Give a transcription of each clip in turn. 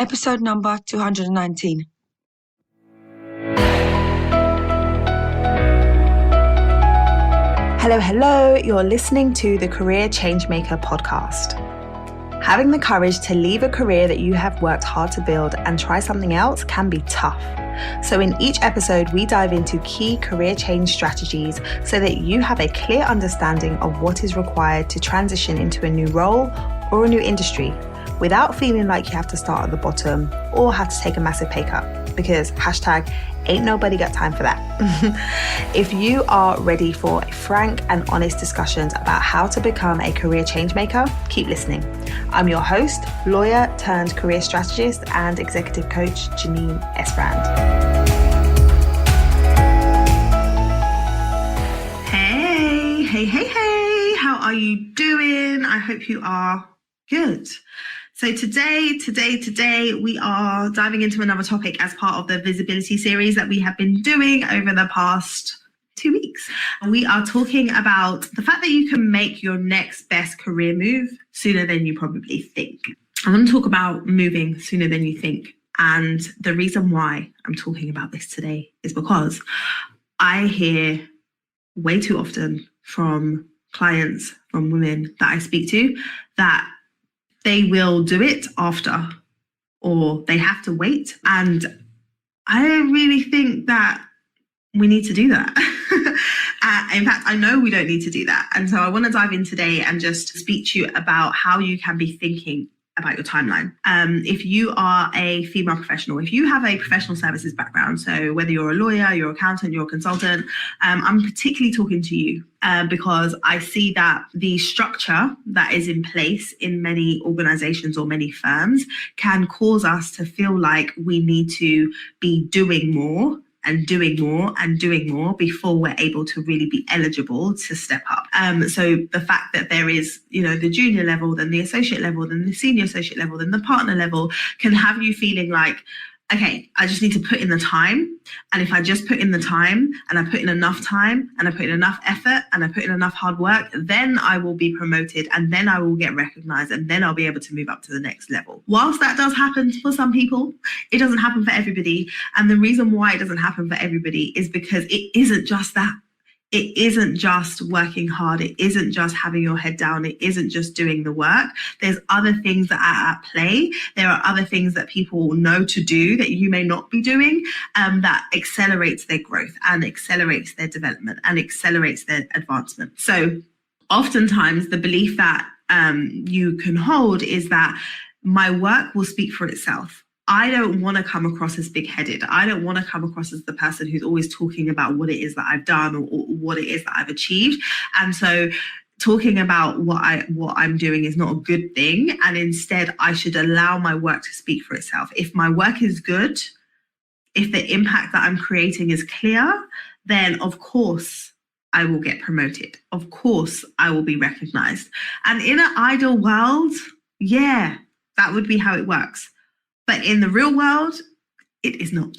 episode number 219. Hello, you're listening to the Career Changemaker podcast. Having the courage to leave a career that you have worked hard to build and try something else can be tough. So in each episode, we dive into key career change strategies so that you have a clear understanding of what is required to transition into a new role or a new industry without feeling like you have to start at the bottom or have to take a massive pay cut, because #ain't nobody got time for that. If you are ready for frank and honest discussions about how to become a career change maker, keep listening. I'm your host, lawyer turned career strategist and executive coach, Janine Esbrand. Hey, how are you doing? I hope you are good. So today, we are diving into another topic as part of the visibility series that we have been doing over the past 2 weeks. We are talking about the fact that you can make your next best career move sooner than you probably think. I'm going to talk about moving sooner than you think. And the reason why I'm talking about this today is because I hear way too often from clients, from women that I speak to, that they will do it after, or they have to wait. And I don't really think that we need to do that. In fact, I know we don't need to do that. And so I want to dive in today and just speak to you about how you can be thinking about your timeline. If you are a female professional, if you have a professional services background, so whether you're a lawyer, you're an accountant, you're a consultant, I'm particularly talking to you because I see that the structure that is in place in many organizations or many firms can cause us to feel like we need to be doing more and doing more and doing more before we're able to really be eligible to step up. So the fact that there is, the junior level, then the associate level, then the senior associate level, then the partner level can have you feeling like, okay, I just need to put in the time. And if I just put in the time and I put in enough time and I put in enough effort and I put in enough hard work, then I will be promoted and then I will get recognized and then I'll be able to move up to the next level. Whilst that does happen for some people, it doesn't happen for everybody. And the reason why it doesn't happen for everybody is because it isn't just that. It isn't just working hard. It isn't just having your head down. It isn't just doing the work. There's other things that are at play. There are other things that people know to do that you may not be doing, that accelerates their growth and accelerates their development and accelerates their advancement. So oftentimes the belief that you can hold is that my work will speak for itself. I don't want to come across as big-headed. I don't want to come across as the person who's always talking about what it is that I've done or what it is that I've achieved. And so talking about what I'm doing is not a good thing. And instead, I should allow my work to speak for itself. If my work is good, if the impact that I'm creating is clear, then of course I will get promoted. Of course I will be recognized. And in an ideal world, yeah, that would be how it works. But in the real world, it is not.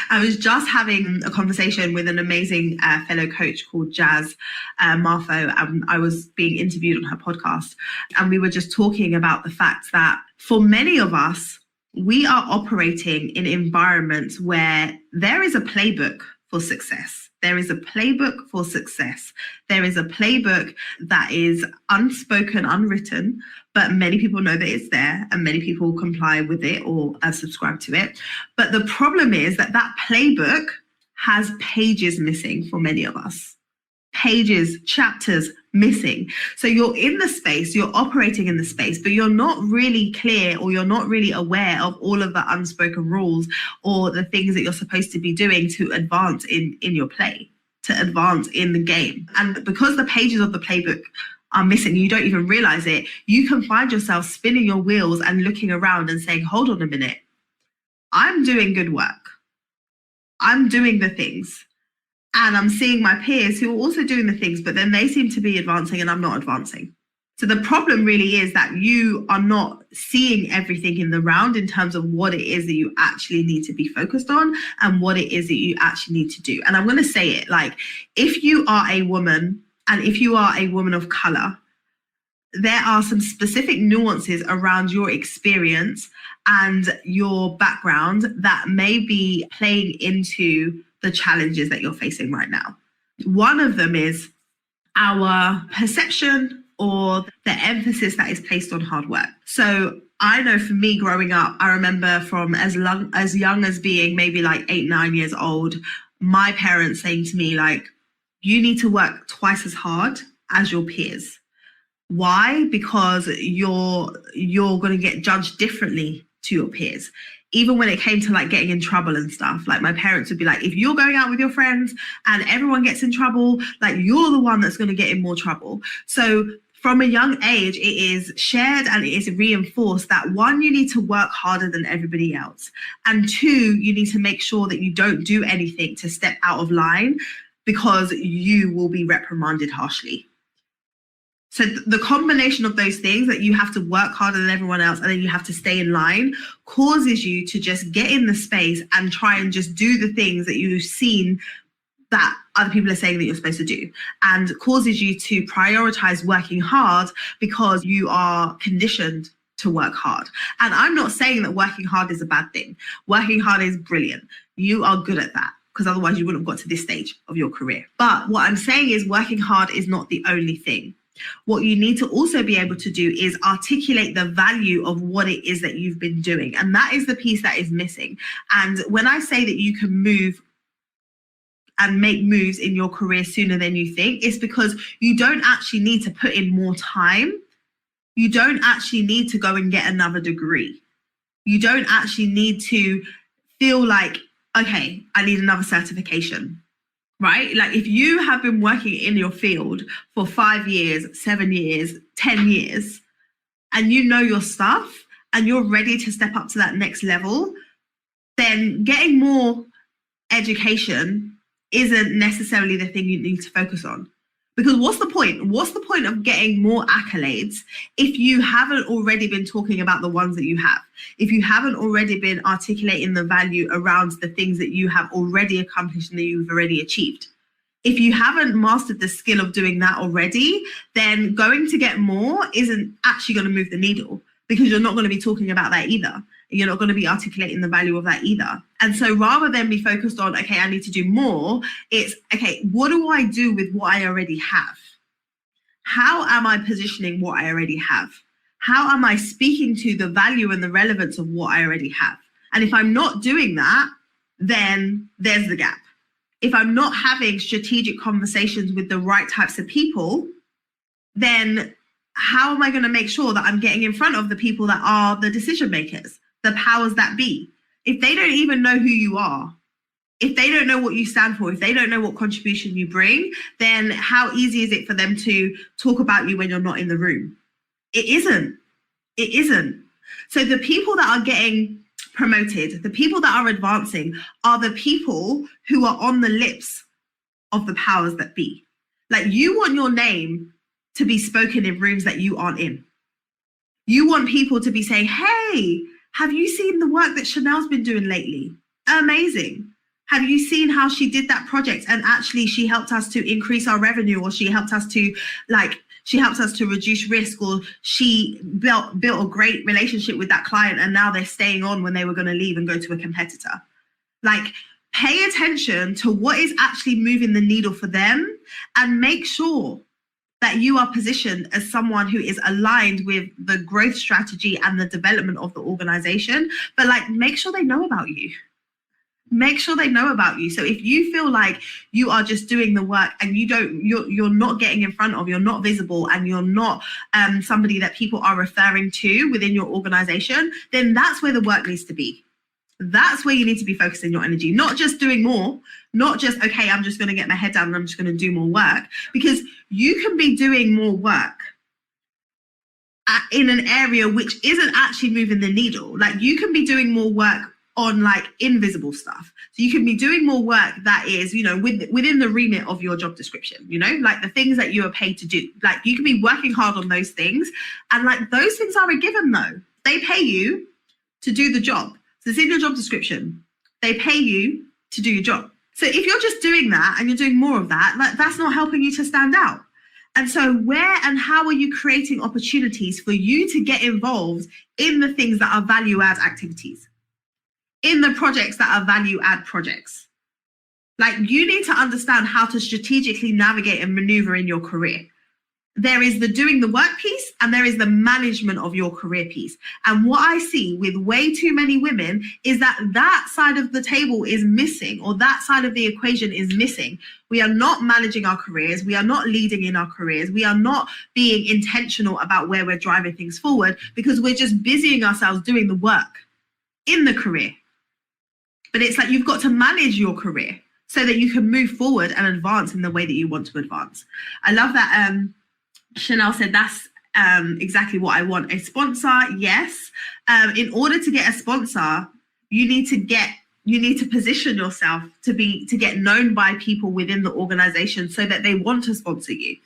I was just having a conversation with an amazing fellow coach called Jazz Marfo. I was being interviewed on her podcast. And we were just talking about the fact that for many of us, we are operating in environments where there is a playbook for success. There is a playbook for success. There is a playbook that is unspoken, unwritten, but many people know that it's there and many people comply with it or subscribe to it. But the problem is that playbook has pages missing for many of us. Pages, chapters missing. So you're in the space, you're operating in the space, but you're not really clear or you're not really aware of all of the unspoken rules or the things that you're supposed to be doing to advance in your play, to advance in the game. And because the pages of the playbook are missing, you don't even realize it, you can find yourself spinning your wheels and looking around and saying, hold on a minute, I'm doing good work. I'm doing the things. And I'm seeing my peers who are also doing the things, but then they seem to be advancing and I'm not advancing. So the problem really is that you are not seeing everything in the round in terms of what it is that you actually need to be focused on and what it is that you actually need to do. And I'm going to say it like, if you are a woman and if you are a woman of color, there are some specific nuances around your experience and your background that may be playing into the challenges that you're facing right now. One of them is our perception or the emphasis that is placed on hard work. So I know for me growing up, I remember from as young as being maybe like 8, 9 years old, my parents saying to me, like, you need to work twice as hard as your peers. Why? Because you're going to get judged differently to your peers. Even when it came to like getting in trouble and stuff, like my parents would be like, if you're going out with your friends and everyone gets in trouble, like you're the one that's going to get in more trouble. So from a young age, it is shared and it is reinforced that one, you need to work harder than everybody else. And two, you need to make sure that you don't do anything to step out of line because you will be reprimanded harshly. So the combination of those things, that you have to work harder than everyone else and then you have to stay in line, causes you to just get in the space and try and just do the things that you've seen that other people are saying that you're supposed to do, and causes you to prioritize working hard because you are conditioned to work hard. And I'm not saying that working hard is a bad thing. Working hard is brilliant. You are good at that, because otherwise you wouldn't have got to this stage of your career. But what I'm saying is working hard is not the only thing. What you need to also be able to do is articulate the value of what it is that you've been doing. And that is the piece that is missing. And when I say that you can move and make moves in your career sooner than you think, it's because you don't actually need to put in more time. You don't actually need to go and get another degree. You don't actually need to feel like, okay, I need another certification. Right? Like if you have been working in your field for 5 years, 7 years, 10 years, and you know your stuff and you're ready to step up to that next level, then getting more education isn't necessarily the thing you need to focus on. Because what's the point? What's the point of getting more accolades if you haven't already been talking about the ones that you have? If you haven't already been articulating the value around the things that you have already accomplished and that you've already achieved? If you haven't mastered the skill of doing that already, then going to get more isn't actually going to move the needle, because you're not going to be talking about that either. You're not going to be articulating the value of that either. And so rather than be focused on, okay, I need to do more, it's, okay, what do I do with what I already have? How am I positioning what I already have? How am I speaking to the value and the relevance of what I already have? And if I'm not doing that, then there's the gap. If I'm not having strategic conversations with the right types of people, then how am I going to make sure that I'm getting in front of the people that are the decision makers, the powers that be? If they don't even know who you are, if they don't know what you stand for, if they don't know what contribution you bring, then how easy is it for them to talk about you when you're not in the room? It isn't. It isn't. So the people that are getting promoted, the people that are advancing, are the people who are on the lips of the powers that be. Like, you want your name to be spoken in rooms that you aren't in. You want people to be saying, hey, have you seen the work that Chanel's been doing lately? Amazing. Have you seen how she did that project and actually she helped us to increase our revenue, or she helped us to reduce risk, or she built a great relationship with that client and now they're staying on when they were going to leave and go to a competitor. Like, pay attention to what is actually moving the needle for them, and make sure that you are positioned as someone who is aligned with the growth strategy and the development of the organization. But like, make sure they know about you. Make sure they know about you. So if you feel like you are just doing the work and you're not getting in front of, you're not visible, and you're not somebody that people are referring to within your organization, then that's where the work needs to be. That's where you need to be focusing your energy, not just doing more, not just, okay, I'm just going to get my head down and I'm just going to do more work, because you can be doing more work in an area which isn't actually moving the needle. Like, you can be doing more work on like invisible stuff. So you can be doing more work that is, within the remit of your job description, like the things that you are paid to do. Like, you can be working hard on those things, and like, those things are a given though. They pay you to do the job. So it's in your job description. They pay you to do your job. So if you're just doing that and you're doing more of that, like, that's not helping you to stand out. And so where and how are you creating opportunities for you to get involved in the things that are value add activities, in the projects that are value add projects? Like, you need to understand how to strategically navigate and maneuver in your career. There is the doing the work piece and there is the management of your career piece. And what I see with way too many women is that that side of the table is missing, or that side of the equation is missing. We are not managing our careers. We are not leading in our careers. We are not being intentional about where we're driving things forward, because we're just busying ourselves doing the work in the career. But it's like, you've got to manage your career so that you can move forward and advance in the way that you want to advance. I love that Chanel said that's exactly what I want. A sponsor, yes. In order to get a sponsor, you need to position yourself to get known by people within the organization so that they want to sponsor you.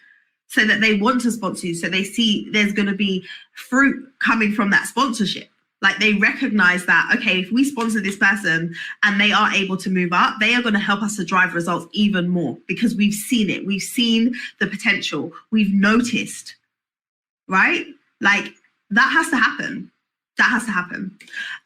So they see there's going to be fruit coming from that sponsorship. Like, they recognize that, okay, if we sponsor this person and they are able to move up, they are going to help us to drive results even more, because we've seen it. We've seen the potential. We've noticed, right? Like, that has to happen. That has to happen.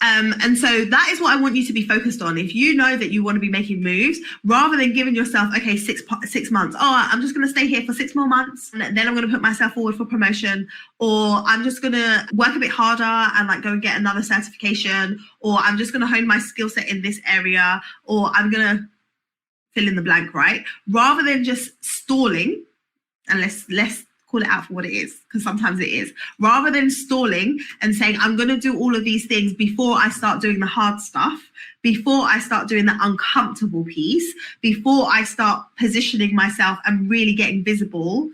And so that is what I want you to be focused on. If you know that you want to be making moves, rather than giving yourself, okay, 6 months, oh, I'm just going to stay here for 6 more months, and then I'm going to put myself forward for promotion, or I'm just going to work a bit harder and like go and get another certification, or I'm just going to hone my skill set in this area, or I'm going to fill in the blank, right? Rather than just stalling, and let's call it out for what it is, because sometimes it is. Rather than stalling and saying, I'm going to do all of these things before I start doing the hard stuff, before I start doing the uncomfortable piece, before I start positioning myself and really getting visible,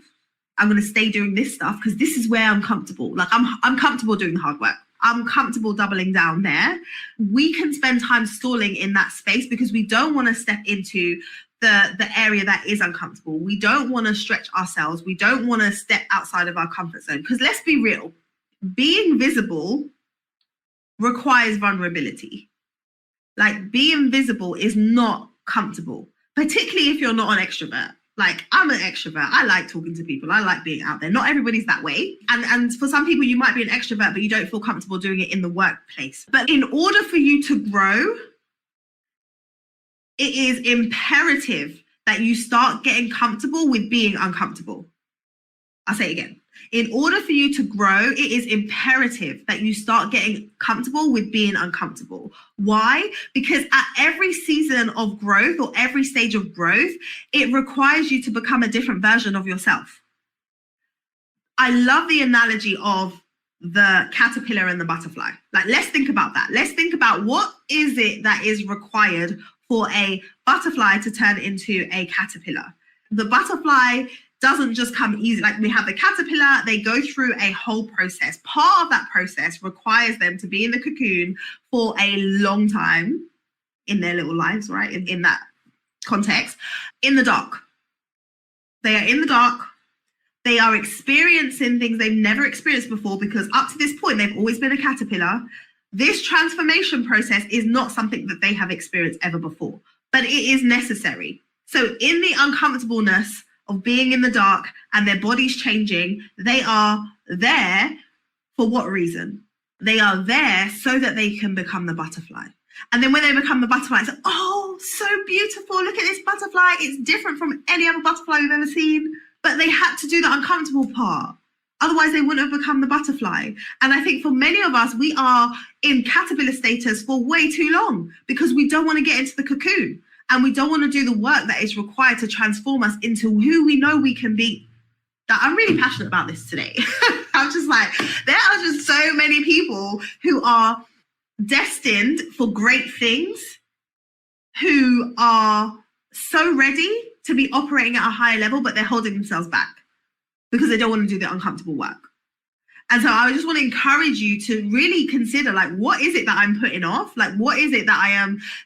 I'm going to stay doing this stuff because this is where I'm comfortable. Like, I'm comfortable doing the hard work. I'm comfortable doubling down there. We can spend time stalling in that space because we don't want to step into the area that is uncomfortable. We don't want to stretch ourselves. We don't want to step outside of our comfort zone. Because let's be real, being visible requires vulnerability. Like, being visible is not comfortable, particularly if you're not an extrovert. Like, I'm an extrovert. I like talking to people. I like being out there. Not everybody's that way. And for some people, you might be an extrovert, but you don't feel comfortable doing it in the workplace. But in order for you to grow, it is imperative that you start getting comfortable with being uncomfortable. I'll say it again. In order for you to grow, it is imperative that you start getting comfortable with being uncomfortable. Why? Because at every season of growth or every stage of growth, it requires you to become a different version of yourself. I love the analogy of the caterpillar and the butterfly. Like, let's think about that. Let's think about what is it that is required for a butterfly to turn into a caterpillar. The butterfly doesn't just come easy. Like, we have the caterpillar, they go through a whole process. Part of that process requires them to be in the cocoon for a long time in their little lives, right? In that context, in the dark. They are in the dark. They are experiencing things they've never experienced before, because up to this point, they've always been a caterpillar. This transformation process is not something that they have experienced ever before, but it is necessary. So in the uncomfortableness of being in the dark and their body's changing, they are there for what reason? They are there so that they can become the butterfly. And then when they become the butterfly, it's like, oh, so beautiful. Look at this butterfly. It's different from any other butterfly we've ever seen. But they had to do the uncomfortable part. Otherwise, they wouldn't have become the butterfly. And I think for many of us, we are in caterpillar status for way too long because we don't want to get into the cocoon and we don't want to do the work that is required to transform us into who we know we can be. I'm really passionate about this today. I'm just like, there are just so many people who are destined for great things, who are so ready to be operating at a higher level, but they're holding themselves back because they don't want to do the uncomfortable work. And so I just want to encourage you to really consider, like, what is it that I'm putting off? Like, what is it that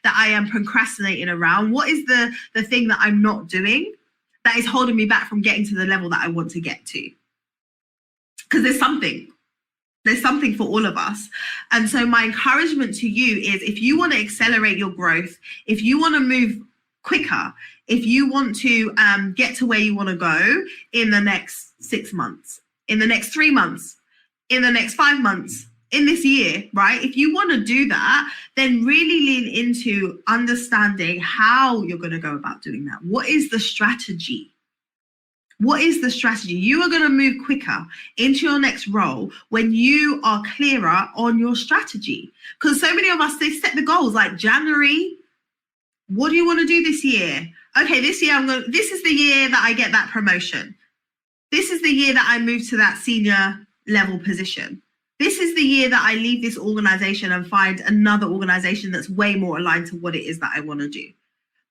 I am procrastinating around? What is the thing that I'm not doing that is holding me back from getting to the level that I want to get to? Because there's something for all of us. And so my encouragement to you is, if you want to accelerate your growth, if you want to move quicker if you want to get to where you want to go in the next 6 months, in the next 3 months, in the next 5 months, in this year, right? If you want to do that, then really lean into understanding how you're going to go about doing that. What is the strategy? What is the strategy? You are going to move quicker into your next role when you are clearer on your strategy. Because so many of us, they set the goals like January. What do you want to do this year? Okay, this year this is the year that I get that promotion. This is the year that I move to that senior level position. This is the year that I leave this organization and find another organization that's way more aligned to what it is that I want to do.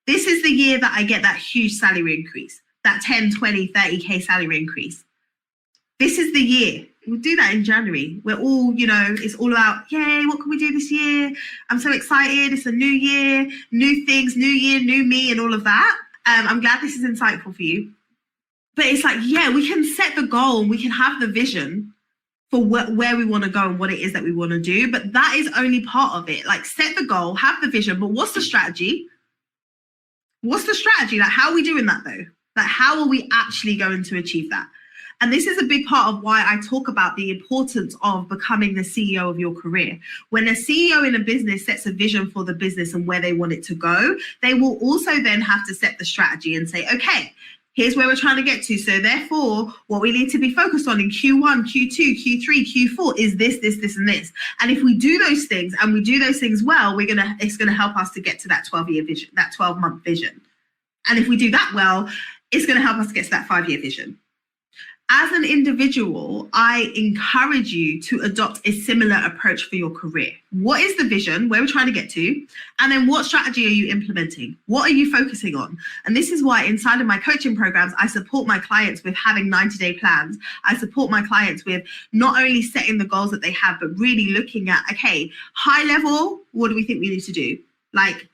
This is the year that I get that huge salary increase, that 10, 20, 30K salary increase. This is the year. We'll do that in January. We're all, it's all about, yay, what can we do this year? I'm so excited. It's a new year, new things, new year, new me, and all of that. I'm glad this is insightful for you. But it's like, yeah, we can set the goal and we can have the vision for where we want to go and what it is that we want to do. But that is only part of it. Like, set the goal, have the vision, but what's the strategy? What's the strategy? Like, how are we doing that though? Like, how are we actually going to achieve that? And this is a big part of why I talk about the importance of becoming the CEO of your career. When a CEO in a business sets a vision for the business and where they want it to go, they will also then have to set the strategy and say, okay, here's where we're trying to get to. So therefore, what we need to be focused on in Q1, Q2, Q3, Q4 is this, this, this, and this. And if we do those things and we do those things well, it's gonna help us to get to that 12-year vision, that 12-month vision. And if we do that well, it's gonna help us to get to that 5-year vision. As an individual, I encourage you to adopt a similar approach for your career. What is the vision? Where we're trying to get to? And then what strategy are you implementing? What are you focusing on? And this is why inside of my coaching programs, I support my clients with having 90-day plans. I support my clients with not only setting the goals that they have, but really looking at, okay, high level, what do we think we need to do? Like,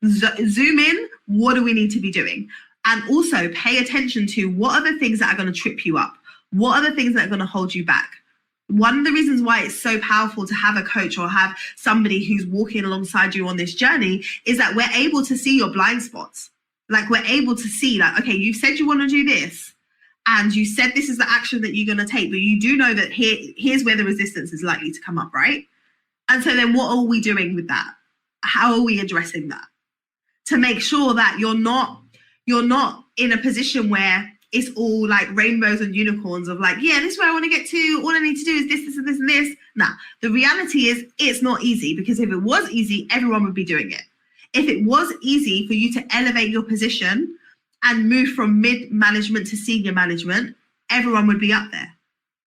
zoom in, what do we need to be doing? And also pay attention to what are the things that are going to trip you up? What are the things that are going to hold you back? One of the reasons why it's so powerful to have a coach or have somebody who's walking alongside you on this journey is that we're able to see your blind spots. Like, we're able to see, like, okay, you said you want to do this and you said this is the action that you're going to take, but you do know that here's where the resistance is likely to come up, right? And so then what are we doing with that? How are we addressing that? To make sure that you're not in a position where it's all like rainbows and unicorns of like, yeah, this is where I want to get to. All I need to do is this, this, and this, and this. Nah, the reality is it's not easy, because if it was easy, everyone would be doing it. If it was easy for you to elevate your position and move from mid-management to senior management, everyone would be up there.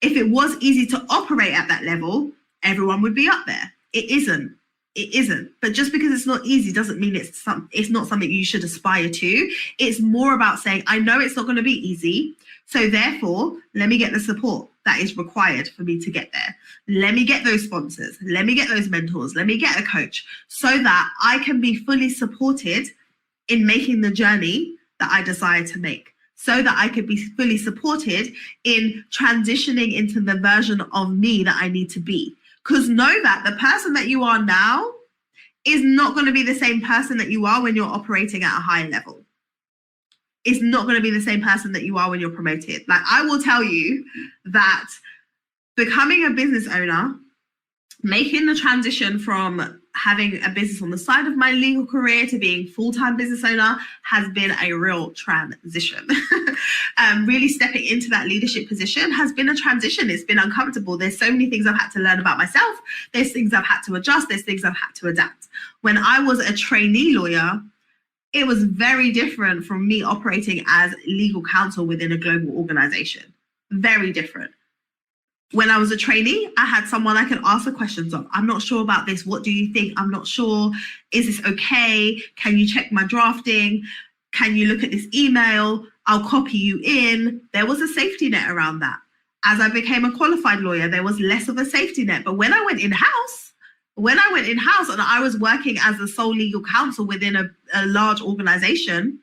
If it was easy to operate at that level, everyone would be up there. It isn't. It isn't. But just because it's not easy doesn't mean it's not something you should aspire to. It's more about saying, I know it's not going to be easy, so therefore, let me get the support that is required for me to get there. Let me get those sponsors. Let me get those mentors. Let me get a coach so that I can be fully supported in making the journey that I desire to make, so that I could be fully supported in transitioning into the version of me that I need to be. Because know that the person that you are now is not going to be the same person that you are when you're operating at a higher level. It's not going to be the same person that you are when you're promoted. Like, I will tell you that becoming a business owner, making the transition from having a business on the side of my legal career to being full-time business owner has been a real transition. Really stepping into that leadership position has been a transition. It's been uncomfortable. There's so many things I've had to learn about myself. There's things I've had to adjust. There's things I've had to adapt. When I was a trainee lawyer, it was very different from me operating as legal counsel within a global organization. Very different. When I was a trainee, I had someone I could ask the questions of. I'm not sure about this. What do you think? I'm not sure. Is this okay? Can you check my drafting? Can you look at this email? I'll copy you in. There was a safety net around that. As I became a qualified lawyer, there was less of a safety net. But when I went in-house and I was working as the sole legal counsel within a large organization,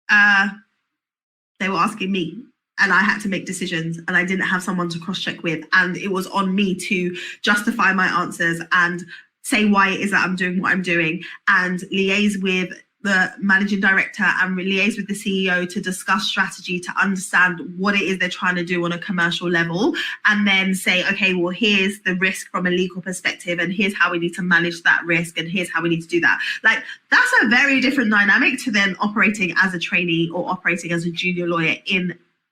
they were asking me. And I had to make decisions, and I didn't have someone to cross-check with. And it was on me to justify my answers and say why it is that I'm doing what I'm doing and liaise with the managing director and liaise with the CEO to discuss strategy, to understand what it is they're trying to do on a commercial level, and then say, okay, well, here's the risk from a legal perspective, and here's how we need to manage that risk, and here's how we need to do that. Like, that's a very different dynamic to then operating as a trainee or operating as a junior lawyer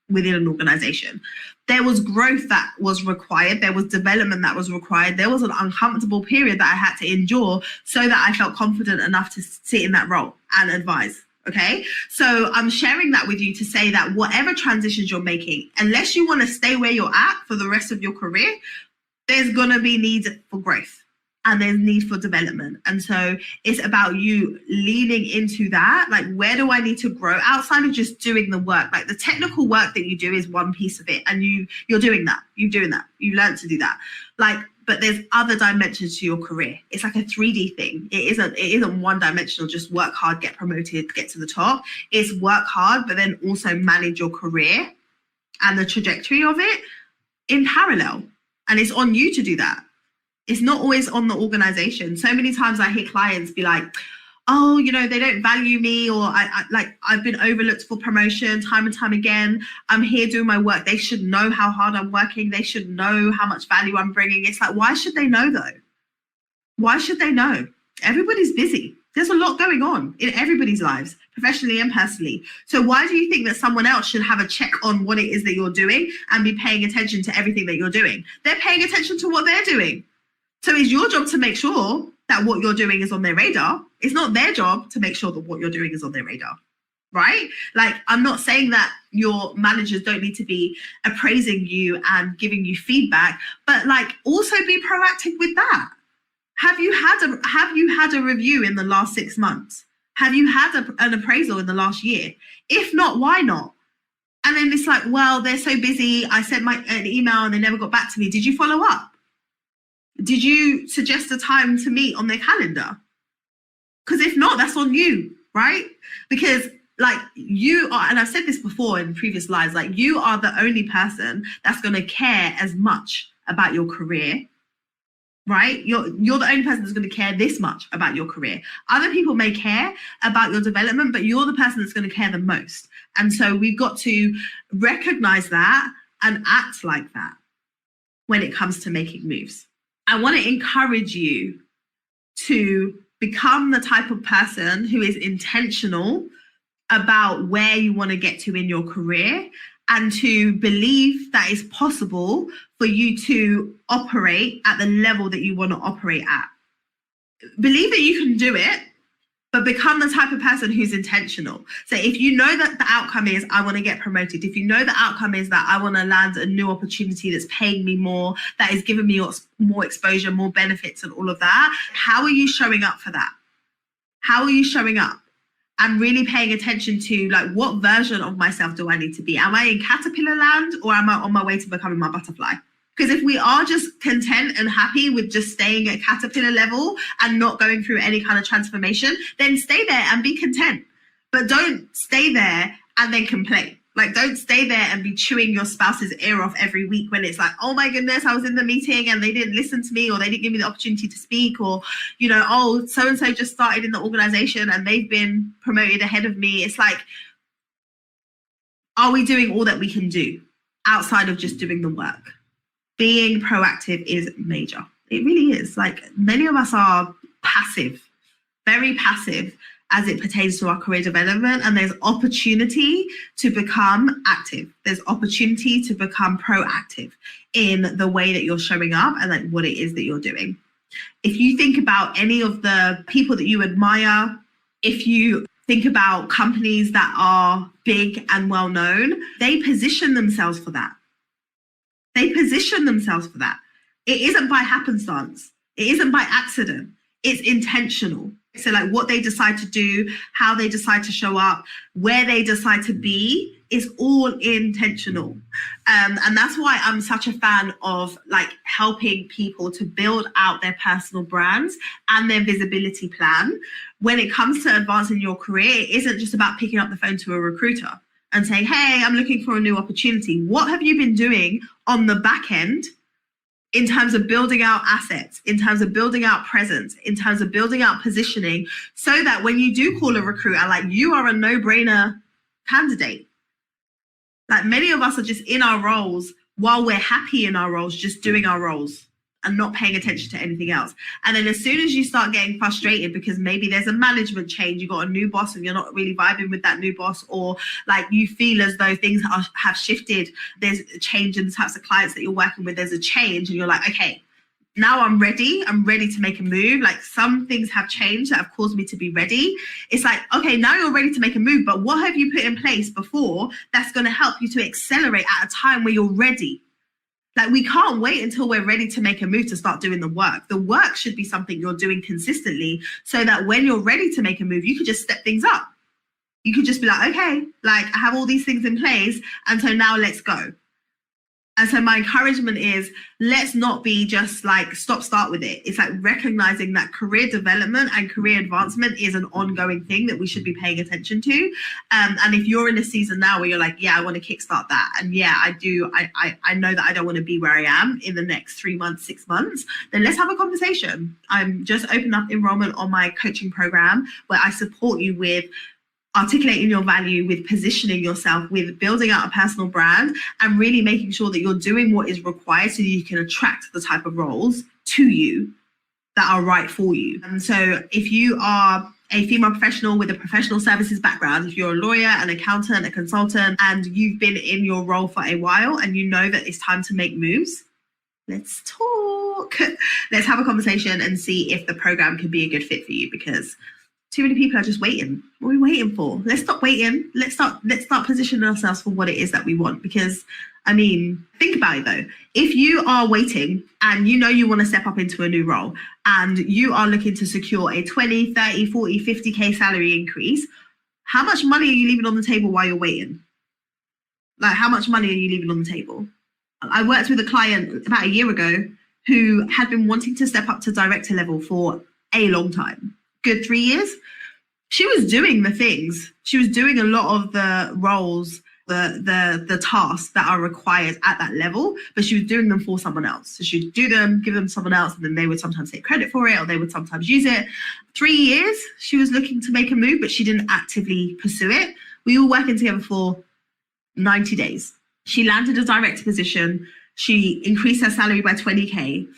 within an organization. There was growth that was required. There was development that was required. There was an uncomfortable period that I had to endure so that I felt confident enough to sit in that role and advise. Okay. So I'm sharing that with you to say that whatever transitions you're making, unless you want to stay where you're at for the rest of your career, there's going to be needs for growth. And there's need for development. And so it's about you leaning into that. Like, where do I need to grow outside of just doing the work? Like, the technical work that you do is one piece of it. And you're doing that. You're doing that. You learned to do that. Like, but there's other dimensions to your career. It's like a 3D thing. It isn't one dimensional, just work hard, get promoted, get to the top. It's work hard, but then also manage your career and the trajectory of it in parallel. And it's on you to do that. It's not always on the organization. So many times I hear clients be like, oh, they don't value me, or I've been overlooked for promotion time and time again. I'm here doing my work. They should know how hard I'm working. They should know how much value I'm bringing. It's like, why should they know though? Why should they know? Everybody's busy. There's a lot going on in everybody's lives, professionally and personally. So why do you think that someone else should have a check on what it is that you're doing and be paying attention to everything that you're doing? They're paying attention to what they're doing. So it's your job to make sure that what you're doing is on their radar. It's not their job to make sure that what you're doing is on their radar, right? Like, I'm not saying that your managers don't need to be appraising you and giving you feedback, but like, also be proactive with that. Have you had a review in the last 6 months? Have you had an appraisal in the last year? If not, why not? And then it's like, well, they're so busy. I sent an email and they never got back to me. Did you follow up? Did you suggest a time to meet on their calendar? Because if not, that's on you, right? Because like, you are, and I've said this before in previous lives, like, you are the only person that's going to care as much about your career, right? You're the only person that's going to care this much about your career. Other people may care about your development, but you're the person that's going to care the most. And so we've got to recognize that and act like that when it comes to making moves. I want to encourage you to become the type of person who is intentional about where you want to get to in your career, and to believe that it's possible for you to operate at the level that you want to operate at. Believe that you can do it, but become the type of person who's intentional. So if you know that the outcome is, I want to get promoted, if you know the outcome is that I want to land a new opportunity that's paying me more, that is giving me more exposure, more benefits and all of that, how are you showing up for that? How are you showing up? And really paying attention to, like, what version of myself do I need to be? Am I in caterpillar land, or am I on my way to becoming my butterfly? Because if we are just content and happy with just staying at caterpillar level and not going through any kind of transformation, then stay there and be content. But don't stay there and then complain. Like, don't stay there and be chewing your spouse's ear off every week when it's like, oh my goodness, I was in the meeting and they didn't listen to me, or they didn't give me the opportunity to speak, or, oh, so-and-so just started in the organization and they've been promoted ahead of me. It's like, are we doing all that we can do outside of just doing the work? Being proactive is major. It really is. Like, many of us are passive, very passive as it pertains to our career development, and there's opportunity to become active. There's opportunity to become proactive in the way that you're showing up and like what it is that you're doing. If you think about any of the people that you admire, if you think about companies that are big and well known, they position themselves for that. They position themselves for that. It isn't by happenstance. It isn't by accident. It's intentional. So like, what they decide to do, how they decide to show up, where they decide to be is all intentional. And that's why I'm such a fan of like helping people to build out their personal brands and their visibility plan. When it comes to advancing your career, it isn't just about picking up the phone to a recruiter and saying, hey, I'm looking for a new opportunity. What have you been doing on the back end in terms of building out assets, in terms of building out presence, in terms of building out positioning, so that when you do call a recruiter, like, you are a no-brainer candidate. Like, many of us are just in our roles while we're happy in our roles, just doing our roles and not paying attention to anything else. And then as soon as you start getting frustrated because maybe there's a management change, you got a new boss and you're not really vibing with that new boss, or like you feel as though things have shifted, there's a change in the types of clients that you're working with, there's a change, and you're like, okay, now I'm ready to make a move. Like, some things have changed that have caused me to be ready. It's like, okay, now you're ready to make a move, but what have you put in place before that's going to help you to accelerate at a time where you're ready? Like, we can't wait until we're ready to make a move to start doing the work. The work should be something you're doing consistently, so that when you're ready to make a move, you could just step things up. You could just be like, okay, like, I have all these things in place, and so now let's go. And so my encouragement is, let's not be just like start with it. It's like recognizing that career development and career advancement is an ongoing thing that we should be paying attention to. And if you're in a season now where you're like, yeah, I want to kickstart that. And yeah, I do. I know that I don't want to be where I am in the next 3 months, 6 months. Then let's have a conversation. I'm just opening up enrollment on my coaching program where I support you with articulating your value, with positioning yourself, with building out a personal brand, and really making sure that you're doing what is required so that you can attract the type of roles to you that are right for you. And so if you are a female professional with a professional services background, if you're a lawyer, an accountant, a consultant, and you've been in your role for a while and you know that it's time to make moves, let's talk. Let's have a conversation and see if the program can be a good fit for you, because too many people are just waiting. What are we waiting for? Let's stop waiting. Let's start positioning ourselves for what it is that we want. Because, I mean, think about it though. If you are waiting and you know you want to step up into a new role and you are looking to secure a 20, 30, 40, 50K salary increase, how much money are you leaving on the table while you're waiting? Like, how much money are you leaving on the table? I worked with a client about a year ago who had been wanting to step up to director level for a long time. Good 3 years. She was doing the things. She was doing a lot of the roles, the tasks that are required at that level, but she was doing them for someone else. So she'd do them, give them to someone else, and then they would sometimes take credit for it, or they would sometimes use it. 3 years, she was looking to make a move, but she didn't actively pursue it. We were working together for 90 days. She landed a director position. She increased her salary by 20K,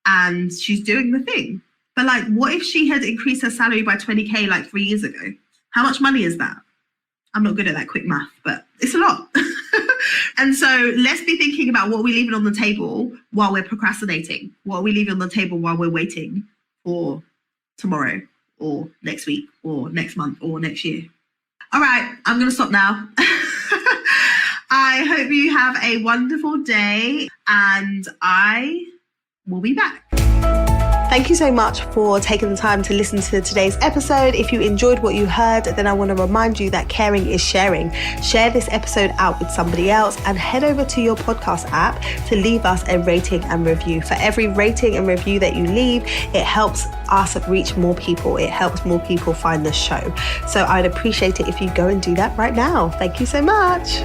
and she's doing the thing. But like, what if she had increased her salary by 20K like 3 years ago? How much money is that? I'm not good at that quick math, but it's a lot. And so let's be thinking about what we're leaving on the table while we're procrastinating. What are we leaving on the table while we're waiting for tomorrow or next week or next month or next year? All right, I'm going to stop now. I hope you have a wonderful day, and I will be back. Thank you so much for taking the time to listen to today's episode. If you enjoyed what you heard, then I want to remind you that caring is sharing. Share this episode out with somebody else and head over to your podcast app to leave us a rating and review. For every rating and review that you leave, it helps us reach more people. It helps more people find the show. So I'd appreciate it if you go and do that right now. Thank you so much.